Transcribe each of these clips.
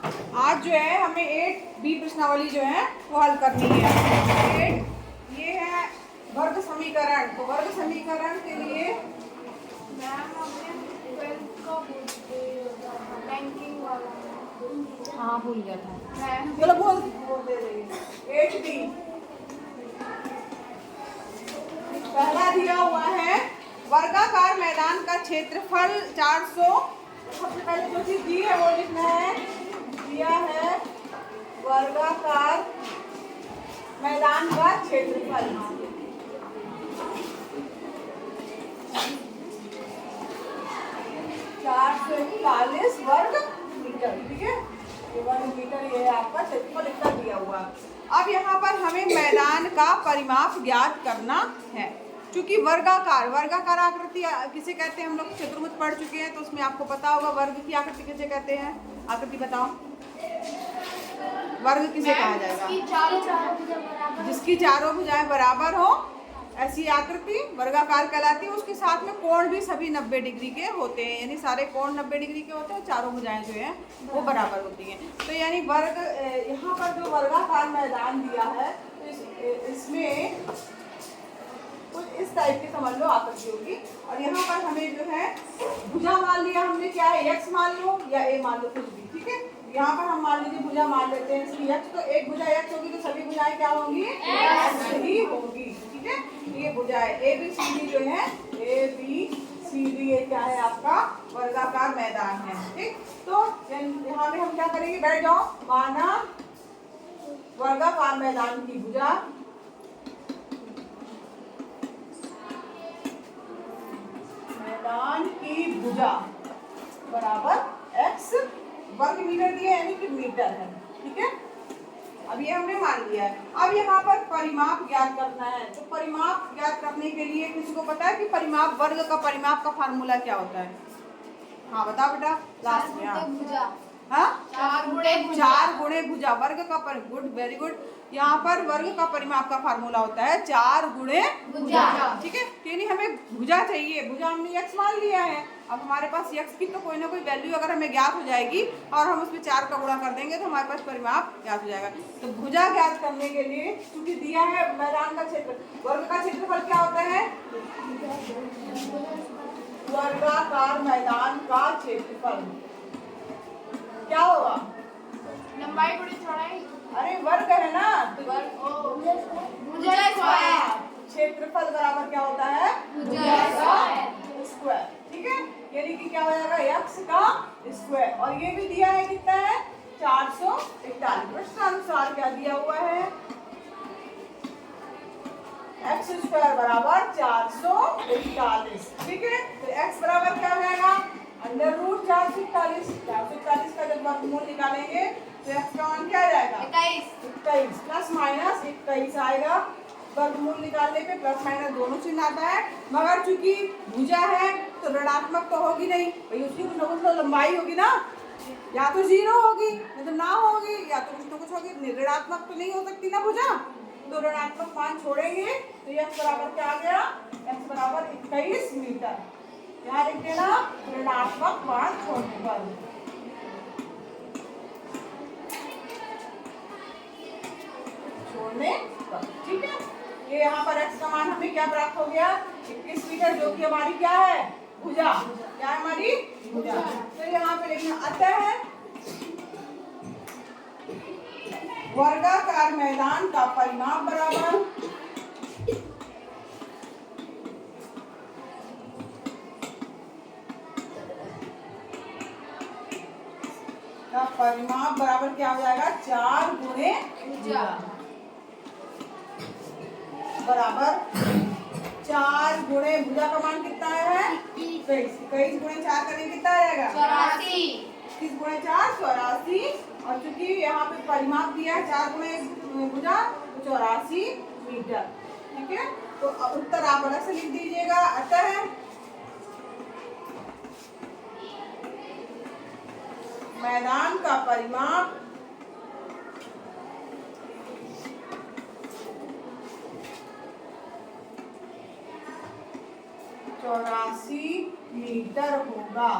आज जो है हमें 8B प्रश्नावली जो है वो हल करनी है। 8 ये है वर्ग समीकरण। तो वर्ग समीकरण के लिए हाँ भूल गया था, चलो बोल दे रही। 8B पहला दिया हुआ है वर्गाकार मैदान का क्षेत्रफल 400। सबसे पहले जो चीज दी है वो लिखना है। दिया है वर्गाकार मैदान का क्षेत्रफल 441 वर्ग मीटर। ठीक है, ये वर्ग मीटर ये आपका क्षेत्रफल इतना दिया हुआ। अब यहाँ पर हमें मैदान का परिमाप ज्ञात करना है। चूंकि वर्गाकार आकृति किसे कहते हैं, हम लोग चतुर्भुज पढ़ चुके हैं तो उसमें आपको पता होगा वर्ग की आकृति किसे कहते हैं। आकृति बताओ, वर्ग किसे कहा जाएगा? जिसकी चारों भुजाएं बराबर हो ऐसी आकृति वर्गाकार कहलाती है। उसके साथ में कोण भी सभी 90 डिग्री के होते हैं, यानी सारे कोण 90 डिग्री के होते हैं, चारों भुजाएं जो हैं वो बराबर होती हैं। तो यानी वर्ग यहाँ पर जो वर्गाकार मैदान दिया है तो इसमें कुछ इस टाइप की समझ लो आकृति होगी। और यहाँ पर हमें जो है भुजा मान लिया हमने, क्या है x मान लो या a मान लो, कुछ भी। ठीक है, यहाँ पर हम मान लीजिए भुजा मान लेते हैं इसकी x, तो एक भुजा x होगी तो सभी भुजाएं क्या होंगी? x ही होगी। ठीक है, ये भुजाएं ABCD जो है ABCD ये क्या है आपका वर्गाकार मैदान है। ठीक, तो यहाँ में हम क्या करेंगे, बैठ जाओ। माना वर्गाकार मैदान की भुजा बराबर x वर्ग मीटर दिया यानी कि मीटर है। ठीक है, अब ये हमने मान लिया है। अब यहाँ पर परिमाप ज्ञात करना है। तो परिमाप ज्ञात करने के लिए किसी को पता है कि परिमाप वर्ग का परिमाप का फार्मूला क्या होता है? हाँ बताओ बेटा, लास्ट में। हाँ, 4 गुणे भुजा वर्ग का गुड, वेरी गुड। यहाँ पर वर्ग का परिमाप का फार्मूला होता है 4 गुणे भुजा। ठीक है, यानी हमें भुजा चाहिए। भुजा हमने x मान लिया है। अब हमारे पास x की तो कोई ना कोई वैल्यू अगर हमें ज्ञात हो जाएगी और हम उसमें 4 का गुणा कर देंगे तो हमारे पास परिमाप ज्ञात हो जाएगा। तो भुजा ज्ञात करने के लिए क्योंकि दिया है मैदान का क्षेत्र, वर्ग का क्षेत्रफल क्या होता है? वर्गाकार मैदान का क्षेत्रफल क्या होगा? लंबाई गुणे चौड़ाई। अरे वर्ग है ना, तो भुजा स्क्वायर। क्षेत्रफल बराबर क्या होता है? भुजा स्क्वायर। ठीक है, यानी कि क्या हो जाएगा x का स्क्वायर। और ये भी दिया है कितना है? 441। प्रश्नानुसार क्या दिया हुआ है? x स्क्वायर बराबर 441। ठीक है, तो x बराबर क्या हो जाएगा? Under root 441। 441 का जब वर्गमूल निकालेंगे तो x का मान क्या आ जाएगा? 21 प्लस माइनस 21 आएगा। वर्गमूल निकालने पे प्लस माइनस दोनों चिन्ह आता है। मगर चूंकि भुजा है तो ऋणात्मक तो होगी नहीं भाई, उसकी कुछ ना कुछ तो लंबाई होगी ना, या तो 0 होगी या तो ना होगी, या तो कुछ ना कुछ होगी। ऋणात्मक तो नहीं हो सकती ना भुजा, तो ऋणात्मक मान छोड़ेंगे तो x बराबर क्या आ गया? x बराबर 21 मीटर। यहाँ लिख देना ऋणात्मक मान छोड़ने पर। ठीक है, ये यहाँ पर x का मान हमें क्या प्राप्त हो गया? 21 मीटर, जो कि हमारी क्या है? भुजा। क्या है हमारी? भुजा। तो यहाँ पे लिखना अतः वर्गाकार मैदान का परिमाप बराबर क्या हो जाएगा? 4 गुणे भुजा बराबर 4 गुणे भुजा का मान कितना है? 21 गुणे 4 करेंगे कितना आ जाएगा? 84। 21 गुणे 4 84। और चूंकि यहाँ पे परिमाप दिया है 4 गुणे भुजा तो 84 मीटर। ठीक है, तो उत्तर आप अलग से लिख दीजिएगा। अतः मैदान का परिमाप 84 मीटर होगा।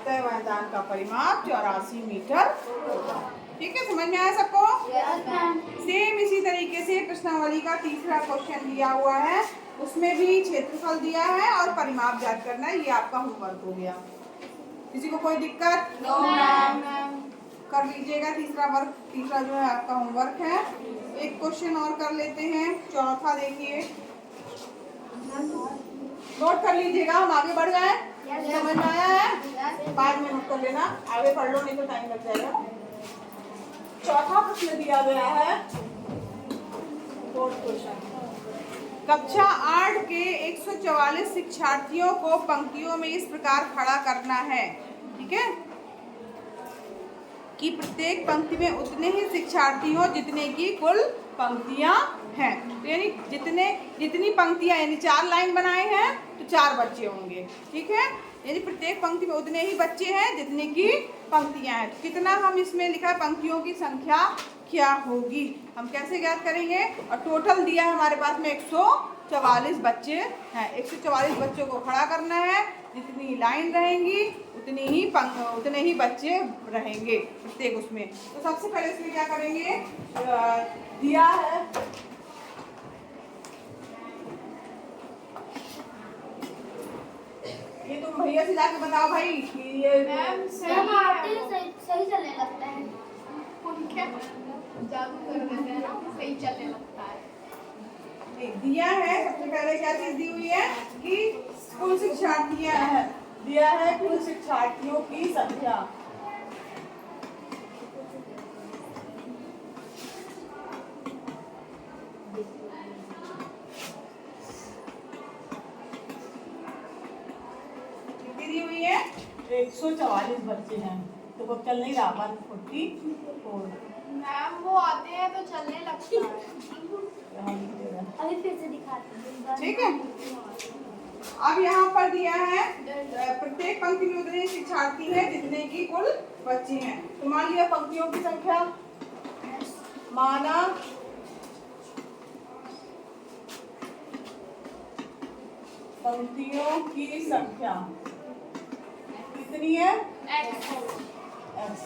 अतः मैदान का परिमाप 84 मीटर होगा। ठीक है, समझ में आया सबको? सेम इसी तरीके से प्रश्नावली का तीसरा क्वेश्चन दिया हुआ है, उसमें भी क्षेत्रफल दिया है और परिमाप ज्ञात करना है। ये आपका होमवर्क हो गया। किसी को कोई दिक्कत? No ma'am. कर लीजिएगा। तीसरा जो है आपका होमवर्क है। एक क्वेश्चन और कर लेते हैं, चौथा देखिए, नोट कर लीजिएगा। हम आगे बढ़ जाए, समझ में आया है? बाद में नोट कर लेना, आगे पढ़ लो नहीं तो टाइम लग जाएगा। चौथा प्रश्न दिया गया है, फोर्थ क्वेश्चन। कक्षा 8 के 144 शिक्षार्थियों को पंक्तियों में इस प्रकार खड़ा करना है, ठीक है, कि प्रत्येक पंक्ति में उतने ही शिक्षार्थी हो जितने की कुल पंक्तियां हैं। तो यानी जितनी पंक्तियां, यानी 4 लाइन बनाए हैं तो 4 बच्चे होंगे। ठीक है, यानी प्रत्येक पंक्ति में उतने ही बच्चे हैं जितने की पंक्तियां हैं। तो कितना हम इसमें लिखा है, पंक्तियों की संख्या क्या होगी, हम कैसे ज्ञात करेंगे? और टोटल दिया है हमारे पास में 144 बच्चे हैं। 144 बच्चों को खड़ा करना है, जितनी लाइन रहेंगी उतने ही बच्चे रहेंगे प्रत्येक उसमें। तो सबसे पहले इसमें क्या करेंगे, दिया है ये, तुम भैया से जाके बताओ भाई कि ये मैम सही चलने लगता है। उनके जादू कर देते हैं ना, सही चलने लगता है। दिया है सबसे पहले क्या चीज दी हुई है कि कुल शिक्षार्थियां है, दिया है कुल शिक्षार्थियों की संख्या। कितनी दी हुई है? 144 बच्चे हैं। तो वो चल नहीं रहा, 144। मैम वो आते हैं तो चलने लगता है। अभी फिर से दिखाते हैं। ठीक है, अब यहाँ पर दिया है प्रत्येक पंक्ति में उतने शिक्षार्थी हैं जितने की कुल बच्चे हैं। तो मान लिया पंक्तियों की संख्या, माना पंक्तियों की संख्या कितनी है? X।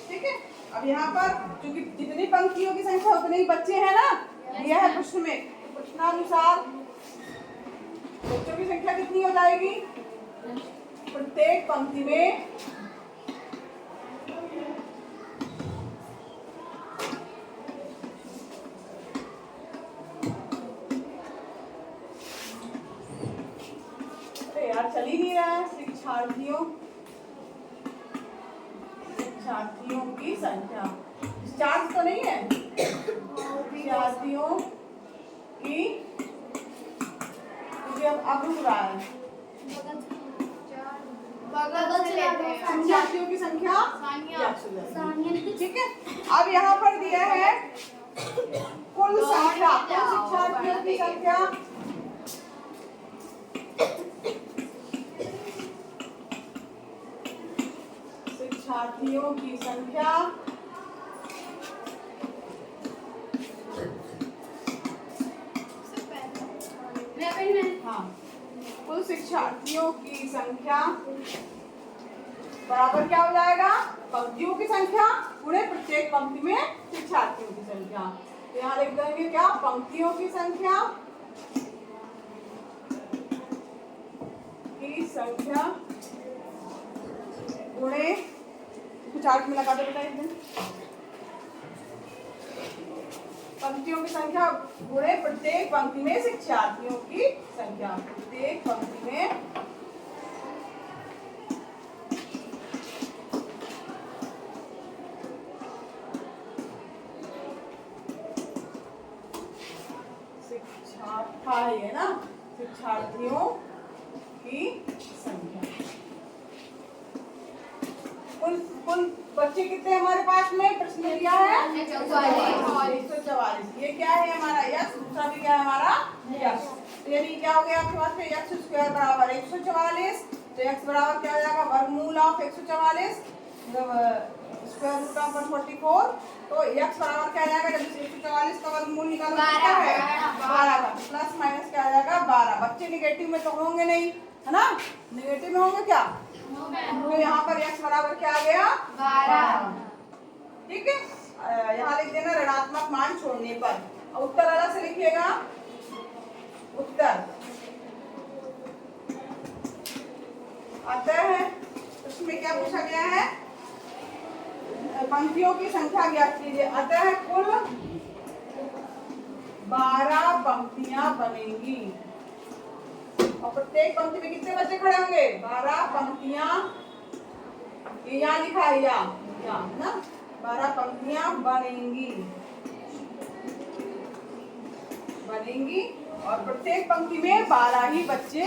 ठीक है, अब यहाँ पर क्योंकि जितनी पंक्तियों की संख्या उतने ही बच्चे हैं ना, दिया है प्रश्न में, प्रश्नानुसार बच्चों की संख्या कितनी हो जाएगी? प्रत्येक पंक्ति में यार चल ही नहीं रहा है, शिक्षार्थियों की संख्या, चार्ज तो नहीं है, शिक्षार्थियों की, मुझे अब रुक रहा है, बगल से लेते हैं। शिक्षार्थियों की संख्या सानिया। ठीक है, अब यहाँ पर दिया है कुल संख्या, कुल शिक्षार्थियों की संख्या शिक्षार्थियों की संख्या हाँ, कुल शिक्षार्थियों की संख्या बराबर क्या हो जाएगा? पंक्तियों की संख्या गुणे प्रत्येक पंक्ति में शिक्षार्थियों की संख्या। तो यहाँ लिख देंगे क्या? पंक्तियों की संख्या गुणे, कुछ आर्ट में लगा दो बेटा एक दिन, पंक्तियों की संख्या गुणे प्रत्येक पंक्ति में शिक्षार्थियों की संख्या। प्रत्येक पंक्ति में है ना, शिक्षार्थियों की संख्या। कुल बच्चे कितने हमारे पास में? प्रश्न दिया है 144। ये क्या है हमारा? यक्स। दूसरा भी क्या है हमारा? यक्स। तो यानी क्या हो गया आपके पास में? यक्स स्क्वायर बराबर 144। तो यक्स बराबर क्या हो जाएगा? वर्गमूल ऑफ 144 स्क्वायर रूट ऑफ 144। तो यक्स बराबर क्या आ जाएगा? जब 144 का वर्गमूल निकालो कितना है? 12 का। प्लस माइनस क्या आ जाएगा? 12। बच्चे निगेटिव में तो होंगे नहीं, है ना। नेगेटिव में होंगे क्या, तो यहाँ पर x बराबर क्या आ गया 12। ठीक है। यहाँ लिख देना ऋणात्मक मान छोड़ने पर। और उत्तर अलग से लिखिएगा। उत्तर अतः इसमें क्या पूछा गया है, पंक्तियों की संख्या ज्ञात कीजिए। अतः कुल 12 पंक्तियां बनेंगी और प्रत्येक पंक्ति में कितने बच्चे खड़े होंगे, 12 पंक्तियां। ये यहाँ लिखा है या ना, 12 पंक्तियां बनेंगी और प्रत्येक पंक्ति में 12 ही बच्चे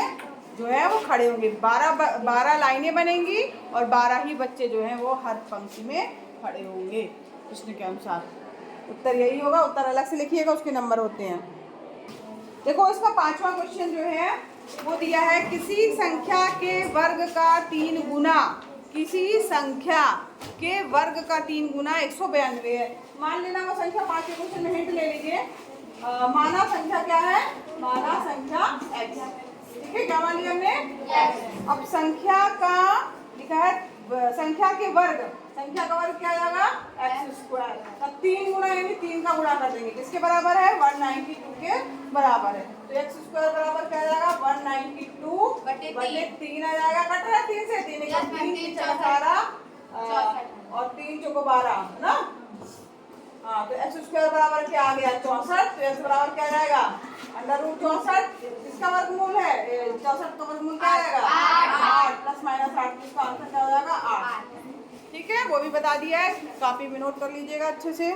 जो है वो खड़े होंगे। 12 लाइनें बनेंगी और 12 ही बच्चे जो हैं वो हर पंक्ति में खड़े होंगे प्रश्न के अनुसार। उत्तर यही होगा। उत्तर अलग से लिखिएगा, उसके नंबर होते हैं। देखो इसका 5वां क्वेश्चन जो है वो दिया है, किसी संख्या के वर्ग का 3 गुना, किसी संख्या के वर्ग का 3 गुना 192 है। मान लेना वो संख्या 5वें क्वेश्चन में हिंट ले लीजिए। माना संख्या क्या है, माना संख्या x, ठीक है। क्या मान लिया हमने x। अब संख्या का लिखा है संख्या के वर्ग, संख्या का वर्ग क्या आएगा x²। तब 3 गुना यानी 3 का गुणा कर देंगे, किसके बराबर है 192 के बराबर है। तो x² बराबर क्या आएगा 192/3 आ जाएगा। कट रहा है 3 से, 3 18 और 3 चौको 12 है ना। हाँ तो x² बराबर क्या आ गया 64। तो x बराबर क्या जाएगा √64। इसका वर्गमूल है 64 का वर्गमूल क्या आएगा 8 ±8। इसका आंसर क्या हो जाएगा 8। ठीक है, वो भी बता दिया है, काफी में नोट कर लीजिएगा अच्छे से।